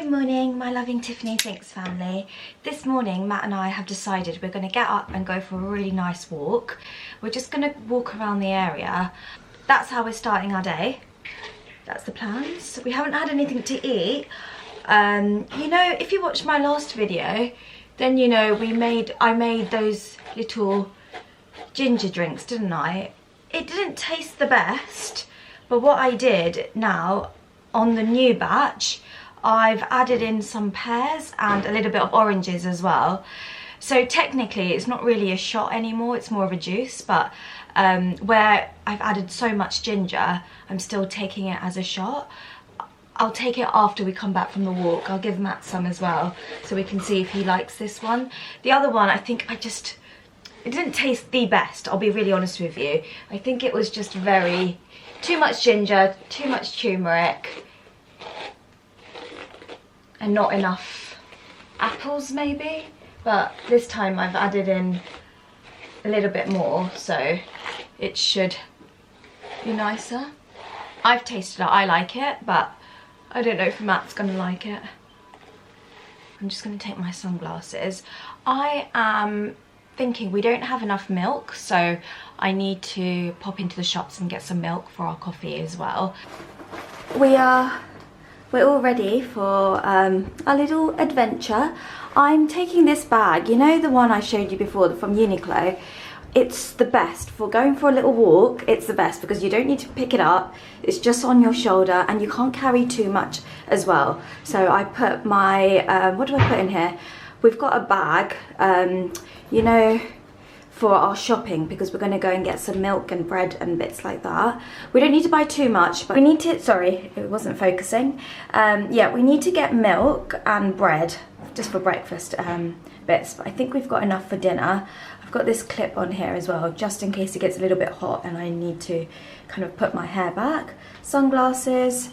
Good morning, my loving Tiffany Thinks family. This morning, Matt and I have decided we're going to get up and go for a really nice walk. We're just going to walk around the area. That's how we're starting our day. That's the plans. We haven't had anything to eat. You know, if you watched my last video, then you know I made those little ginger drinks, didn't I? It didn't taste the best, but what I did now on the new batch, I've added in some pears and a little bit of oranges as well. So technically it's not really a shot anymore, it's more of a juice, but where I've added so much ginger, I'm still taking it as a shot. I'll take it after we come back from the walk. I'll give Matt some as well so we can see if he likes this one. The other one, I think it didn't taste the best, I'll be really honest with you. I think it was just too much ginger, too much turmeric, and not enough apples maybe. But this time I've added in a little bit more, so it should be nicer. I've tasted it, I like it, but I don't know if Matt's gonna like it. I'm just gonna take my sunglasses. I am thinking we don't have enough milk, so I need to pop into the shops and get some milk for our coffee as well. We're all ready for a little adventure. I'm taking this bag, you know the one I showed you before from Uniqlo? It's the best for going for a little walk. It's the best because you don't need to pick it up. It's just on your shoulder and you can't carry too much as well. So I put my, what do I put in here? We've got a bag, you know, for our shopping because we're going to go and get some milk and bread and bits like that. We don't need to buy too much, but we need to, sorry, it wasn't focusing. Yeah, we need to get milk and bread just for breakfast bits, but I think we've got enough for dinner. I've got this clip on here as well, just in case it gets a little bit hot and I need to kind of put my hair back. Sunglasses,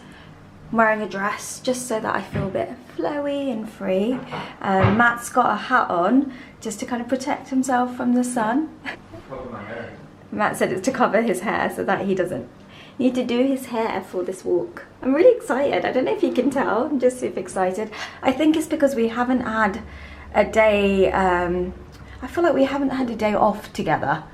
I'm wearing a dress just so that I feel a bit flowy and free. Matt's got a hat on just to kind of protect himself from the sun. Cover my hair. Matt said it's to cover his hair so that he doesn't need to do his hair for this walk. I'm really excited. I don't know if you can tell, I'm just super excited. I think it's because we haven't had a day, I feel like we haven't had a day off together.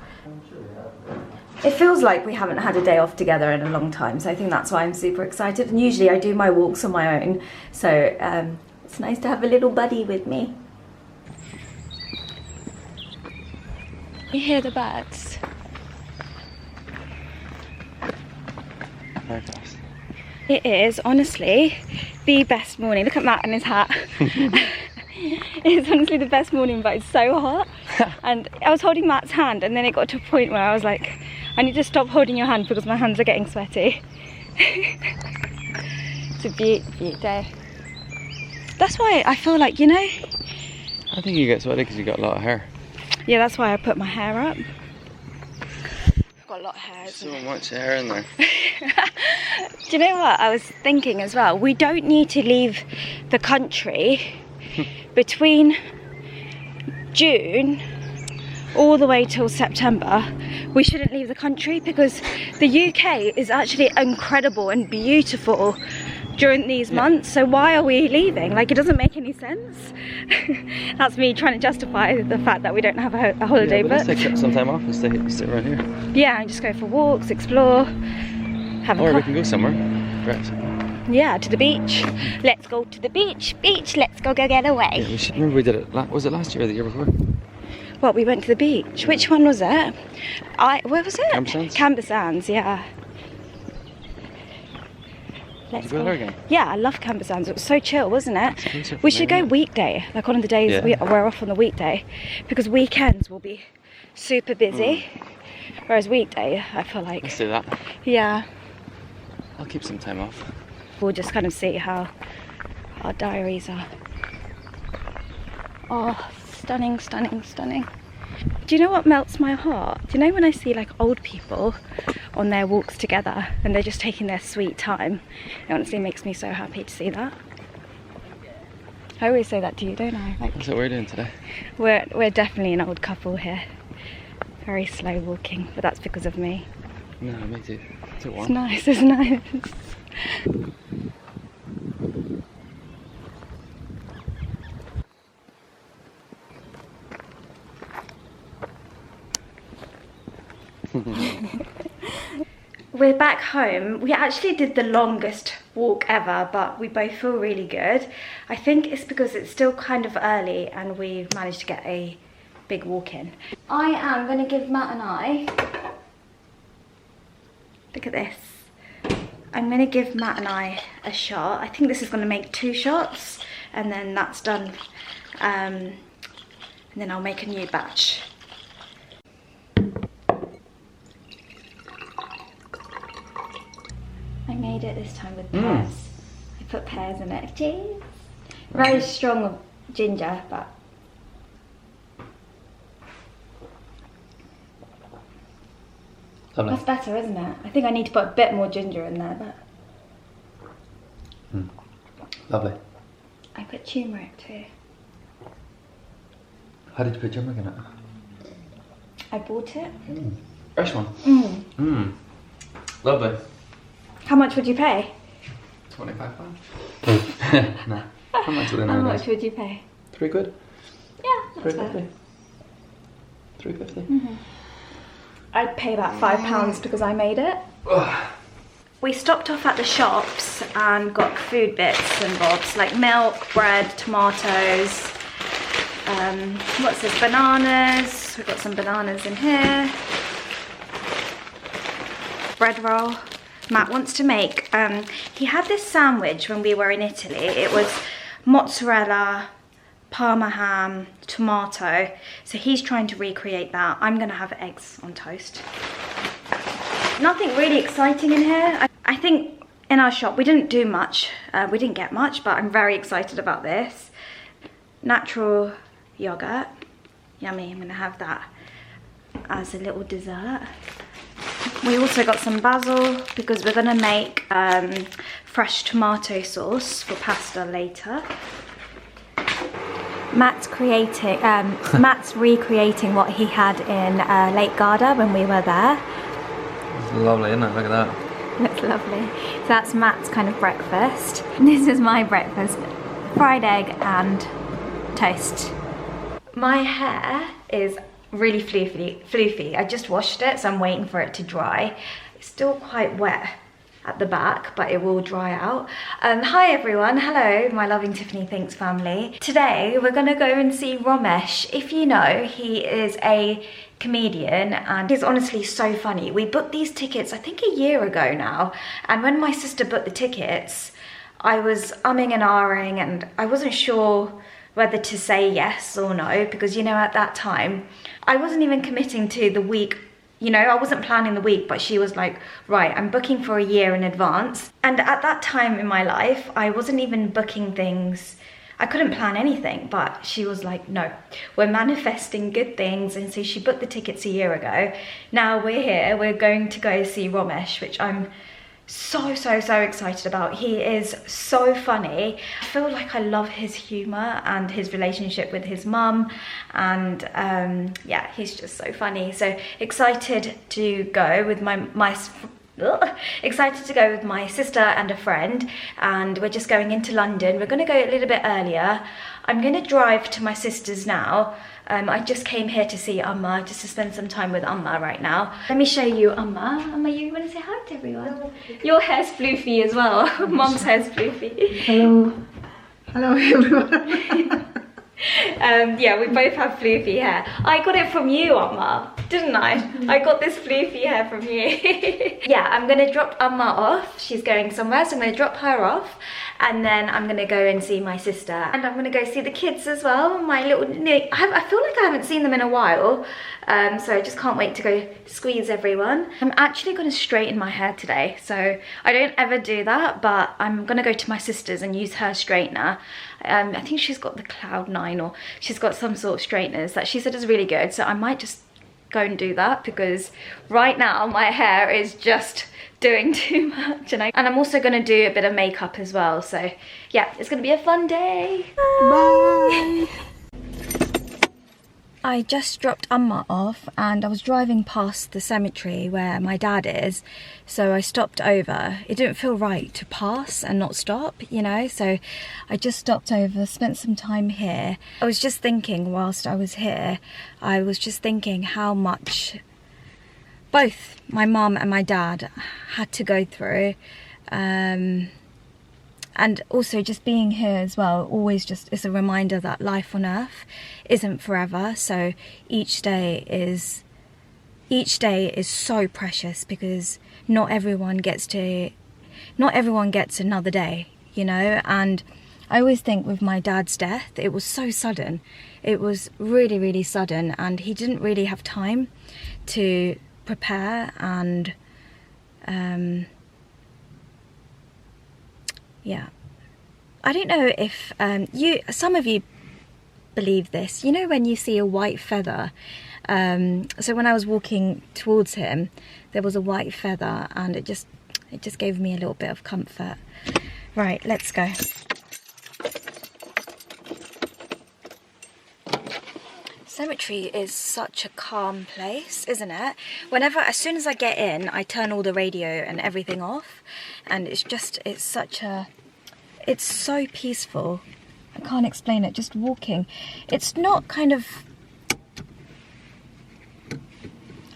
It feels like we haven't had a day off together in a long time, so I think that's why I'm super excited. And usually I do my walks on my own, so it's nice to have a little buddy with me. You hear the birds? Very fast. It is honestly the best morning. Look at Matt and his hat. It's honestly the best morning, but it's so hot. And I was holding Matt's hand and then it got to a point where I was like, I need to stop holding your hand because my hands are getting sweaty. It's a beautiful day. That's why I feel like, you know, I think you get sweaty because you got a lot of hair. yeah, that's why I put my hair up. I've got a lot of hair. So much hair in there. Do you know what I was thinking as well? We don't need to leave the country between June all the way till September. We shouldn't leave the country because the UK is actually incredible and beautiful during these months, so why are we leaving? Like, it doesn't make any sense. That's me trying to justify the fact that we don't have a holiday booked. Let's take some time off and sit right here. Yeah, and just go for walks, explore, have a Or we can go somewhere, perhaps. Yeah, to the beach. Let's go to the beach. Beach, let's go get away. Yeah, we should remember we did it. Was it last year or the year before? What, we went to the beach? Which one was it? Where was it? Camber Sands? Camber Sands, yeah. Let's go there again. Yeah, I love Camber Sands. It was so chill, wasn't it? We should go weekday, like one of the days we're off on the weekday, because weekends will be super busy. Whereas weekday, I feel like. Let's do that. Yeah. I'll keep some time off. We'll just kind of see how our diaries are. Oh, stunning, stunning, stunning. Do you know what melts my heart? Do you know when I see like old people on their walks together and they're just taking their sweet time? It honestly makes me so happy to see that. I always say that to you, don't I? Like, that's what we're doing today. We're definitely an old couple here. Very slow walking, but that's because of me. No, me too. It's warm. It's nice, it's nice. We're back home. We actually did the longest walk ever, but we both feel really good. I think it's because it's still kind of early and we've managed to get a big walk in. I am going to give Matt and I, look at this. I'm going to give Matt and I a shot. I think this is going to make 2 shots and then that's done. And then I'll make a new batch. I made it this time with pears. I put pears in it. Cheese. Very strong ginger, but Lovely. that's better, isn't it? I think I need to put a bit more ginger in there, but Lovely. I put turmeric too. How did you put turmeric in it? I bought it. Fresh one. Lovely. How much would you pay? £25. No. How much would I How much would you pay? £3? Yeah, that's fair. £3.50. I'd pay about £5 because I made it. We stopped off at the shops and got food bits and bobs like milk, bread, tomatoes. What's this? Bananas. We've got some bananas in here. Bread roll. Matt wants to make, he had this sandwich when we were in Italy. It was mozzarella, parma ham, tomato. So he's trying to recreate that. I'm gonna have eggs on toast. Nothing really exciting in here. I think in our shop, we didn't do much. We didn't get much, but I'm very excited about this. Natural yogurt. Yummy, I'm gonna have that as a little dessert. We also got some basil because we're gonna make fresh tomato sauce for pasta later. Matt's recreating what he had in Lake Garda when we were there. It's lovely, isn't it? Look at that. Looks lovely. So that's Matt's kind of breakfast. And this is my breakfast. Fried egg and toast. My hair is really floofy. I just washed it, so I'm waiting for it to dry. It's still quite wet at the back, but it will dry out. Hi everyone, hello my Loving Tiffany Thinks family. Today we're gonna go and see Romesh. If you know, he is a comedian and he's honestly so funny. We booked these tickets I think a year ago now, and when my sister booked the tickets I was umming and ahhing and I wasn't sure whether to say yes or no, because you know at that time I wasn't even committing to the week. You know, I wasn't planning the week, but she was like, right, I'm booking for a year in advance. And at that time in my life, I wasn't even booking things. I couldn't plan anything, but she was like, no, we're manifesting good things. And so she booked the tickets a year ago. Now we're here, we're going to go see Romesh, which I'm so excited about. He is so funny. I feel like I love his humor and his relationship with his mum, and yeah, he's just so funny. So excited to go with excited to go with my sister and a friend, and we're just going into London. We're going to go a little bit earlier. I'm going to drive to my sister's now. I just came here to see Amma, just to spend some time with Amma right now. Let me show you Amma. Amma, you want to say hi to everyone? Hello. Your hair's floofy as well. Mom's hair's floofy. Hello. Hello everyone. Yeah, we both have floofy hair. I got it from you, Amma, didn't I? I got this floofy hair from you. Yeah, I'm gonna drop Amma off. She's going somewhere, so I'm gonna drop her off, and then I'm gonna go and see my sister, and I'm gonna go see the kids as well. My little, I feel like I haven't seen them in a while, so I just can't wait to go squeeze everyone. I'm actually gonna straighten my hair today, so I don't ever do that, but I'm gonna go to my sister's and use her straightener. I think she's got the Cloud9, or she's got some sort of straighteners that she said is really good, so I might just go and do that, because right now my hair is just doing too much, and I'm also going to do a bit of makeup as well, so yeah, it's going to be a fun day. Bye. I just dropped Amma off and I was driving past the cemetery where my dad is, so I stopped over. It didn't feel right to pass and not stop, you know, so I just stopped over, spent some time here. I was just thinking whilst I was here, I was just thinking how much both my mum and my dad had to go through. And also just being here as well, always just is a reminder that life on earth isn't forever. So each day is so precious, because not everyone gets another day, you know. And I always think with my dad's death, it was so sudden. It was really, really sudden, and he didn't really have time to prepare. And yeah, I don't know if some of you believe this. You know, when you see a white feather, so when I was walking towards him, there was a white feather, and it just gave me a little bit of comfort. Right, let's go. Cemetery is such a calm place, isn't it? As soon as I get in, I turn all the radio and everything off, and it's so peaceful. I can't explain it, just walking. It's not kind of,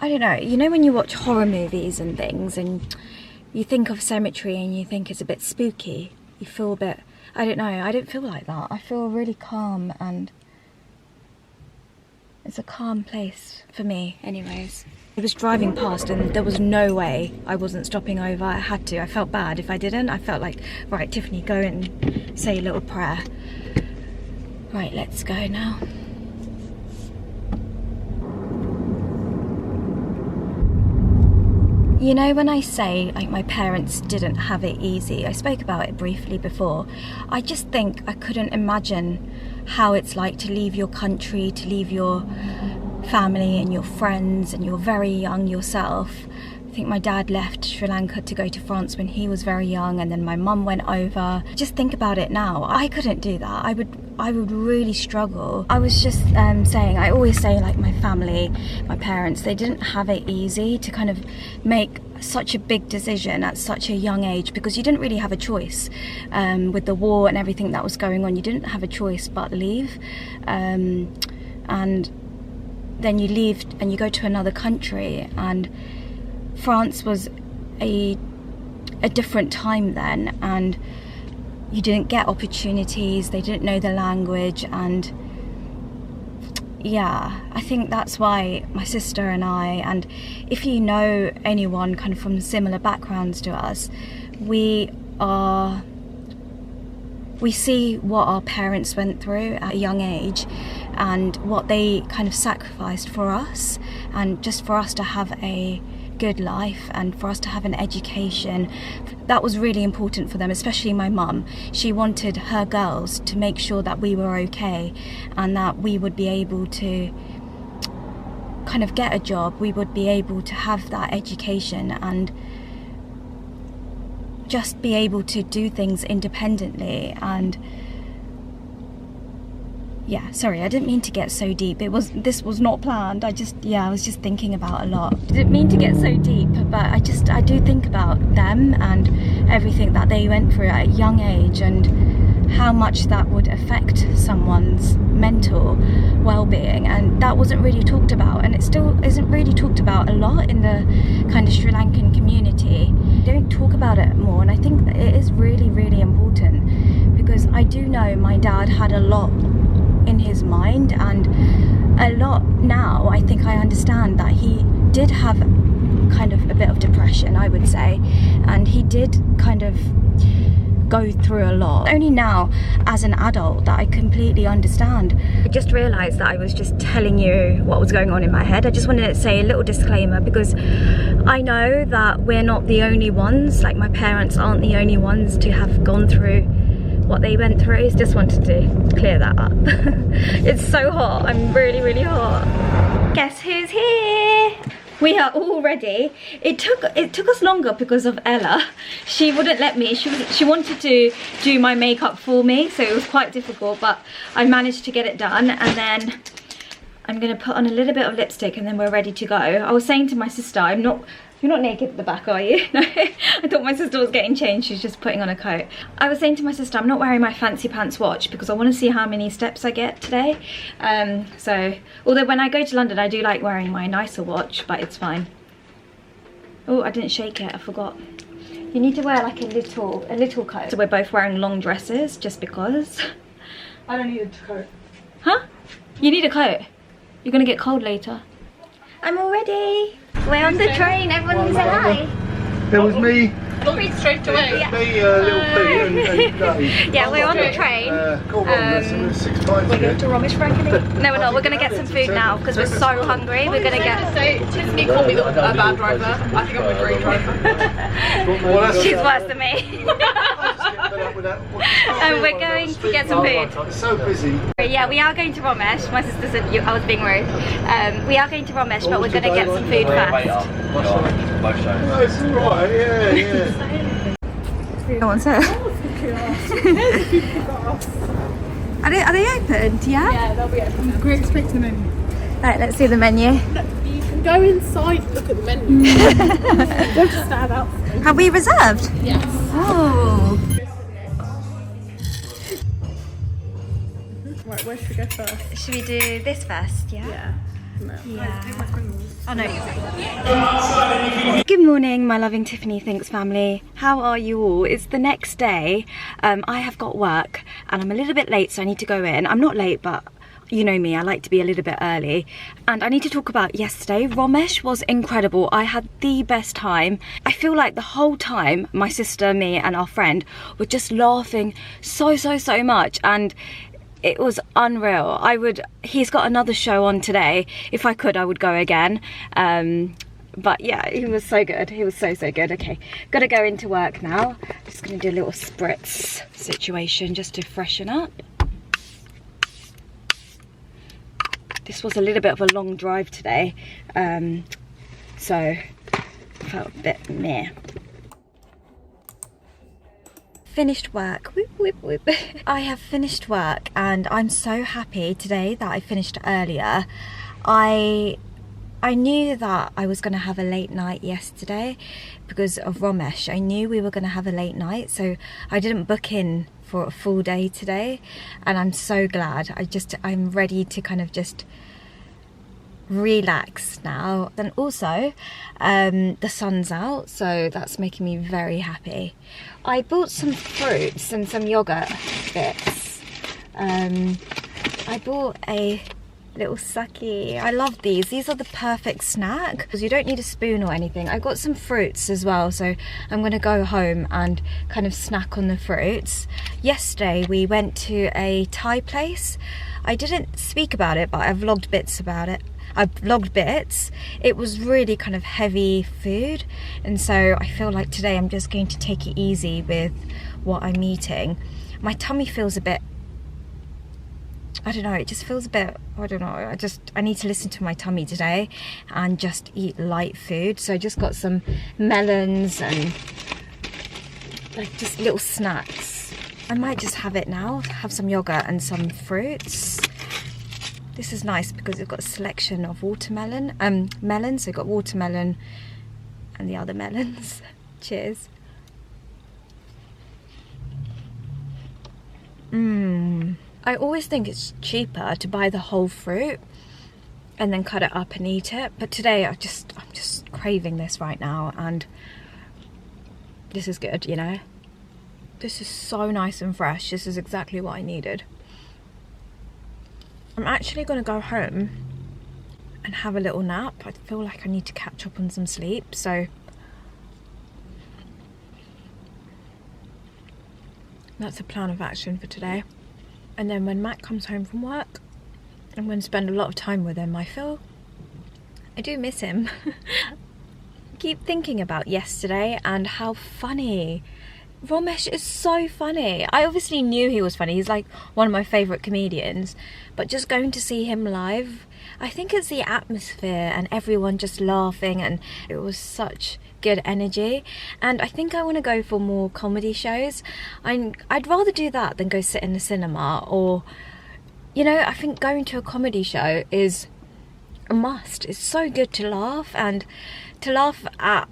I don't know, you know when you watch horror movies and things and you think of cemetery and you think it's a bit spooky, you feel a bit, I don't know, I don't feel like that. I feel really calm, and it's a calm place for me anyways. I was driving past and there was no way I wasn't stopping over. I had to. I felt bad if I didn't. I felt like, right, Tiffany, go and say a little prayer. Right, let's go now. You know, when I say like my parents didn't have it easy, I spoke about it briefly before. I just think I couldn't imagine how it's like to leave your country, to leave your family and your friends, and you're very young yourself. I think my dad left Sri Lanka to go to France when he was very young, and then my mum went over. Just think about it now. I couldn't do that. I would really struggle. I was just saying, I always say like my family, my parents, they didn't have it easy to kind of make such a big decision at such a young age, because you didn't really have a choice with the war and everything that was going on. You didn't have a choice but leave, and then you leave and you go to another country. And France was a different time then, and you didn't get opportunities, they didn't know the language. And yeah, I think that's why my sister and I, and if you know anyone kind of from similar backgrounds to us, we see what our parents went through at a young age and what they kind of sacrificed for us, and just for us to have a good life and for us to have an education. That was really important for them, especially my mum. She wanted her girls to make sure that we were okay and that we would be able to kind of get a job, we would be able to have that education and just be able to do things independently. And yeah, sorry, I didn't mean to get so deep. This was not planned. I was just thinking about a lot. I didn't mean to get so deep, but I do think about them and everything that they went through at a young age, and how much that would affect someone's mental well-being. And that wasn't really talked about, and it still isn't really talked about a lot in the kind of Sri Lankan community. They don't talk about it more, and I think that it is really, really important, because I do know my dad had a lot in his mind, and a lot now I think I understand that he did have kind of a bit of depression, I would say, and he did kind of go through a lot. Only now as an adult that I completely understand. I just realized that I was just telling you what was going on in my head. I just wanted to say a little disclaimer, because I know that we're not the only ones, like my parents aren't the only ones to have gone through what they went through. Just wanted to clear that up. It's so hot, I'm really, really hot. Guess who's here? We are all ready. It took us longer because of Ella. She wouldn't let me. She wanted to do my makeup for me, so it was quite difficult, but I managed to get it done. And then I'm gonna put on a little bit of lipstick and then we're ready to go. I was saying to my sister, you're not naked at the back, are you? No, I thought my sister was getting changed. She's just putting on a coat. I was saying to my sister, I'm not wearing my fancy pants watch because I want to see how many steps I get today. So, although when I go to London, I do like wearing my nicer watch, but it's fine. Oh, I didn't shake it, I forgot. You need to wear like a little coat. So we're both wearing long dresses just because. I don't need a coat. Huh? You need a coat. You're gonna get cold later. I'm all ready. We're on the train, everyone say hi. There was me. Read straight away. Me, Little Pete and Dave. Yeah, we're on the train. Go on, listen, 6 pints We're here. going to Romish, frankly. No, we're not. We're going to get some food now because we're so hungry. We're going to get... Tiffany called me a bad driver. I think I'm a great driver. She's worse than me. And we're going to get some food. It's so busy. Yeah, we are going to Romish. My sister said I was being rude. We are going to Romish, but we're going to get some food first. No, it's alright, yeah. Go on, sir. Are they opened? Yeah? Yeah, they'll be open. Can we expect the menu? Right, let's see the menu. You can go inside and look at the menu. You have to stand out. Have we reserved? Yes. Oh. Right, where should we go first? Should we do this first? Yeah. Yeah. Oh no. Good morning, my loving Tiffany Thinks family. How are you all? It's the next day. I have got work and I'm a little bit late, so I need to go in. I'm not late, but you know me, I like to be a little bit early. And I need to talk about yesterday. Romesh was incredible. I had the best time. I feel like the whole time, my sister, me and our friend were just laughing so much, and it was unreal. He's got another show on today. If I could, I would go again. But yeah, he was so good. He was so good. Okay, gotta go into work now. Just gonna do a little spritz situation just to freshen up. This was a little bit of a long drive today, so I felt a bit meh. Finished work. Whoop, whoop, whoop. I have finished work and I'm so happy today that I finished earlier. I knew that I was going to have a late night yesterday because of Romesh. I knew we were going to have a late night, so I didn't book in for a full day today, and I'm so glad. I'm ready to kind of just relax now. And also the sun's out, so that's making me very happy. I bought some fruits and some yogurt bits. I bought a little sucky. I love these. These are the perfect snack because you don't need a spoon or anything. I got some fruits as well, so I'm gonna go home and kind of snack on the fruits. Yesterday we went to a Thai place. I didn't speak about it, but I vlogged bits about it. I vlogged bits. It was really kind of heavy food, and so I feel like today I'm just going to take it easy with what I'm eating. My tummy feels a bit, I don't know, it just feels a bit, I don't know, I need to listen to my tummy today and just eat light food. So I just got some melons and like just little snacks. I might just have it now, have some yogurt and some fruits. This is nice because it's got a selection of watermelon, melons. So I've got watermelon and the other melons. Cheers. I always think it's cheaper to buy the whole fruit and then cut it up and eat it. But today I'm just craving this right now, and this is good, you know. This is so nice and fresh. This is exactly what I needed. I'm actually going to go home and have a little nap. I feel like I need to catch up on some sleep, so that's a plan of action for today. And then when Matt comes home from work, I'm going to spend a lot of time with him. I do miss him. Keep thinking about yesterday and how funny. Romesh is so funny. I obviously knew he was funny. He's like one of my favourite comedians. But just going to see him live, I think it's the atmosphere and everyone just laughing, and it was such good energy. And I think I want to go for more comedy shows. I'd rather do that than go sit in the cinema, or, you know, I think going to a comedy show is a must. It's so good to laugh, and to laugh at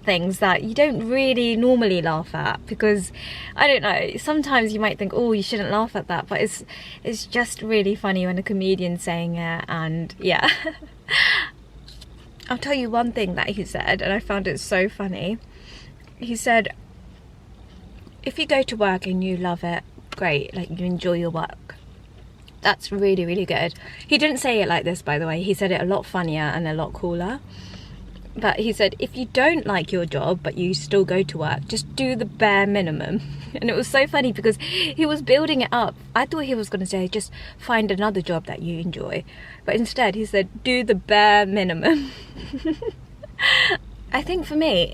things that you don't really normally laugh at, because I don't know, sometimes you might think, oh, you shouldn't laugh at that, but it's just really funny when a comedian's saying it. And yeah. I'll tell you one thing that he said, and I found it so funny. He said, if you go to work and you love it, great, like you enjoy your work. That's really, really good. He didn't say it like this, by the way. He said it a lot funnier and a lot cooler. But he said, if you don't like your job, but you still go to work, just do the bare minimum. And it was so funny because he was building it up. I thought he was going to say, just find another job that you enjoy. But instead, he said, do the bare minimum. I think for me,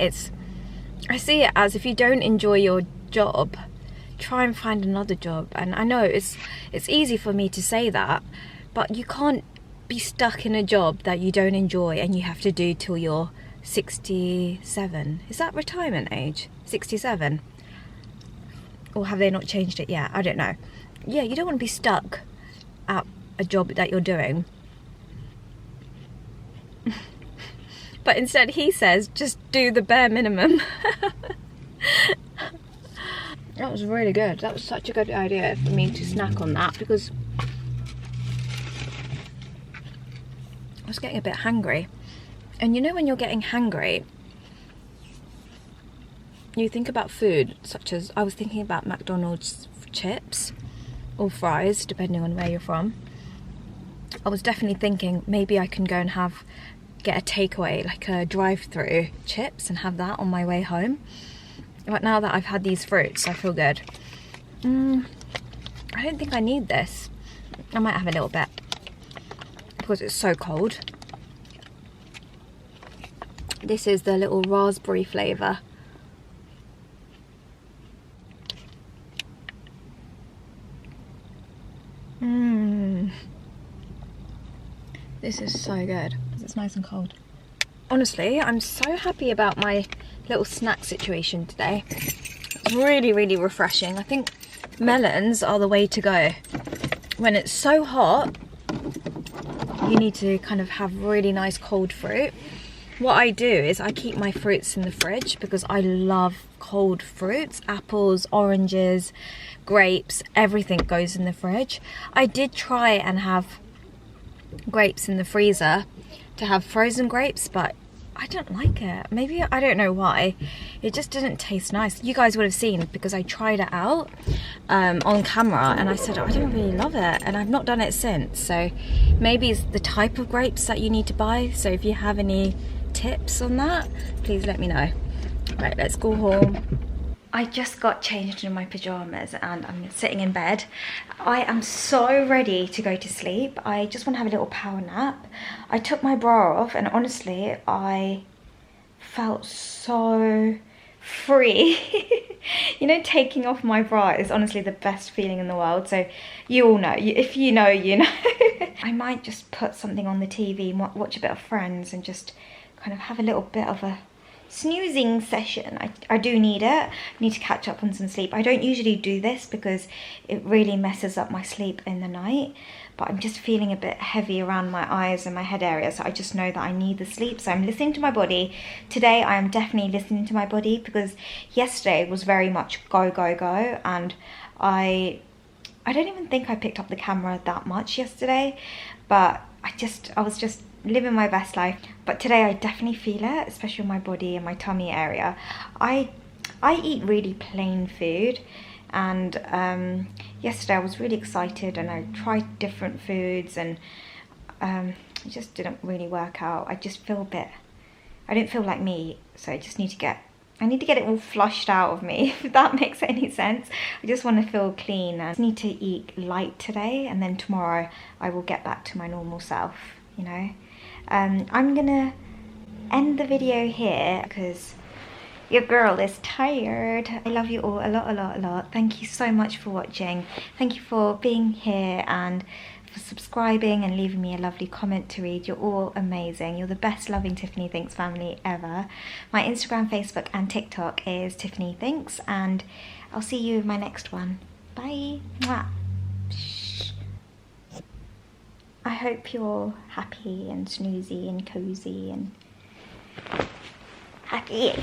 I see it as if you don't enjoy your job, try and find another job. And I know it's easy for me to say that, but you can't be stuck in a job that you don't enjoy and you have to do till you're 67. Is that retirement age? 67? Or have they not changed it yet? I don't know. Yeah, you don't want to be stuck at a job that you're doing. But instead he says, just do the bare minimum. That was really good. That was such a good idea for me to snack on that, because I was getting a bit hungry. And you know when you're getting hungry, you think about food, such as I was thinking about McDonald's chips or fries, depending on where you're from. I was definitely thinking maybe I can go and get a takeaway, like a drive-through chips, and have that on my way home. But now that I've had these fruits, I feel good. I don't think I need this. I might have a little bit because it's so cold. This is the little raspberry flavour. This is so good. It's nice and cold. Honestly, I'm so happy about my little snack situation today. It's really, really refreshing. I think melons are the way to go. When it's so hot, you need to kind of have really nice cold fruit. What I do is I keep my fruits in the fridge because I love cold fruits. Apples, oranges, grapes, everything goes in the fridge. I did try and have grapes in the freezer to have frozen grapes, but I don't like it. Maybe, I don't know why. It just didn't taste nice. You guys would have seen because I tried it out on camera and I said, I don't really love it, and I've not done it since. So maybe it's the type of grapes that you need to buy. So if you have any tips on that, please let me know. Right, let's go home. I just got changed in my pajamas and I'm sitting in bed. I am so ready to go to sleep. I just want to have a little power nap. I took my bra off and honestly, I felt so free. You know, taking off my bra is honestly the best feeling in the world. So you all know, if you know, you know. I might just put something on the TV, watch a bit of Friends and just kind of have a little bit of a snoozing session. I do need it. I need to catch up on some sleep. I don't usually do this because it really messes up my sleep in the night, but I'm just feeling a bit heavy around my eyes and my head area, so I just know that I need the sleep. So I'm listening to my body. Today I am definitely listening to my body because yesterday was very much go, go, go, and I don't even think I picked up the camera that much yesterday, but I was just living my best life. But today I definitely feel it, especially in my body and my tummy area. I eat really plain food, and yesterday I was really excited and I tried different foods, and it just didn't really work out. I just feel a bit, I didn't feel like me, so I need to get it all flushed out of me, if that makes any sense. I just want to feel clean. I just need to eat light today, and then tomorrow I will get back to my normal self, you know. I'm gonna end the video here because your girl is tired. I love you all a lot, a lot, a lot. Thank you so much for watching. Thank you for being here and for subscribing and leaving me a lovely comment to read. You're all amazing. You're the best Loving Tiffany Thinks family ever. My Instagram, Facebook and TikTok is Tiffany Thinks, and I'll see you in my next one. Bye. Mwah. I hope you're happy and snoozy and cozy and happy.